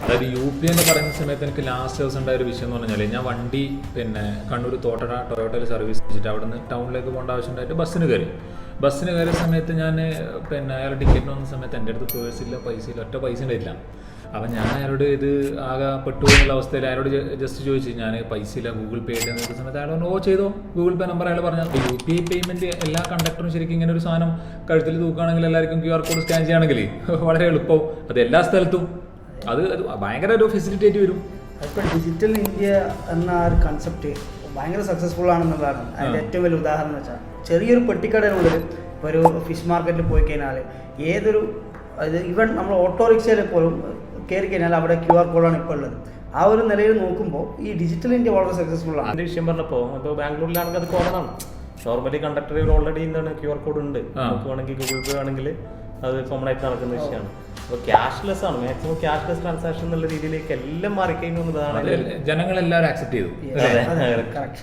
അതായത് UP എന്ന് പറയുന്ന സമയത്ത് എനിക്ക് ലാസ്റ്റ് ദിവസം ഉണ്ടായ ഒരു വിഷയം എന്ന് പറഞ്ഞാൽ ഞാൻ വണ്ടി പിന്നെ കണ്ണൂർ ടൊയോട്ടയിൽ സർവീസ് വെച്ചിട്ട് അവിടെ നിന്ന് ടൗണിലേക്ക് പോകേണ്ട ആവശ്യമുണ്ടായിട്ട് ബസ്സിന് കയറിയ സമയത്ത് ഞാൻ പിന്നെ അയാൾ ടിക്കറ്റിന് വന്ന സമയത്ത് എൻ്റെ അടുത്ത് പേഴ്സില്ല, പൈസയില്ല, ഒറ്റ പൈസ ഉണ്ടായില്ല. അപ്പം ഞാൻ അയാളോട് ഇത് ആകെ പെട്ടു എന്നുള്ള അവസ്ഥയിൽ അയാളോട് ജസ്റ്റ് ചോദിച്ചു ഞാൻ പൈസ ഇല്ല, ഗൂഗിൾ പേ ചെയ്തെന്ന് ചോദിച്ച സമയത്ത് അയാൾ പറഞ്ഞു ചെയ്തോ, ഗൂഗിൾ പേ നമ്പർ അയാൾ പറഞ്ഞു. UPI പേയ്മെൻറ്റ് എല്ലാ കണ്ടക്ടറും ശരിക്കും ഇങ്ങനെ ഒരു സാധനം കഴുത്തിൽ തൂക്കുകയാണെങ്കിൽ എല്ലാവർക്കും QR കോഡ് സ്കാൻ ചെയ്യുകയാണെങ്കിൽ വളരെ എളുപ്പവും അത് എല്ലാ സ്ഥലത്തും അത് ഭയങ്കര ഒരു ഫെസിലിറ്റേറ്റ് വരും. അതിപ്പോൾ ഡിജിറ്റൽ ഇന്ത്യ എന്ന ഒരു കൺസെപ്റ്റ് ഭയങ്കര സക്സസ്ഫുൾ ആണെന്നുള്ളതാണ് അതിൻ്റെ ഏറ്റവും വലിയ ഉദാഹരണം എന്ന് വെച്ചാൽ ചെറിയൊരു പെട്ടിക്കടയിലുള്ളിൽ ഇപ്പോൾ ഒരു ഫിഷ് മാർക്കറ്റിൽ പോയി കഴിഞ്ഞാൽ ഏതൊരു ഈവൻ നമ്മൾ ഓട്ടോറിക്ഷയിൽ പോലും കയറി കഴിഞ്ഞാൽ അവിടെ QR കോഡാണ് ഇപ്പോൾ ഉള്ളത്. ആ ഒരു നിലയിൽ നോക്കുമ്പോൾ ഈ ഡിജിറ്റൽ ഇന്ത്യ വളരെ സക്സസ്ഫുൾ ആണ്. അതിൻ്റെ വിഷയം പറഞ്ഞപ്പോൾ ഇപ്പോൾ ബാംഗ്ലൂരിലാണെങ്കിൽ അത് കോമണാണ്. നോർമലി കണ്ടക്ടറുകൾ ഓൾറെഡി എന്താണ് QR കോഡ് ഉണ്ട്. നമുക്ക് വേണമെങ്കിൽ ഗൂഗിൾ പേ ആണെങ്കിൽ അത് കോമൺ ആയിട്ട് നടക്കുന്ന വിഷയമാണ്. അപ്പോൾ ക്യാഷ്ലെസ് ആണ്, മാക്സിമം ക്യാഷ്ലെസ് ട്രാൻസാക്ഷൻ എന്നുള്ള രീതിയിലേക്ക് എല്ലാം മാറിക്കഴിഞ്ഞു എന്നതാണ് ജനങ്ങളെല്ലാവരും ആക്സെപ്റ്റ് ചെയ്തു. കറക്റ്റ്.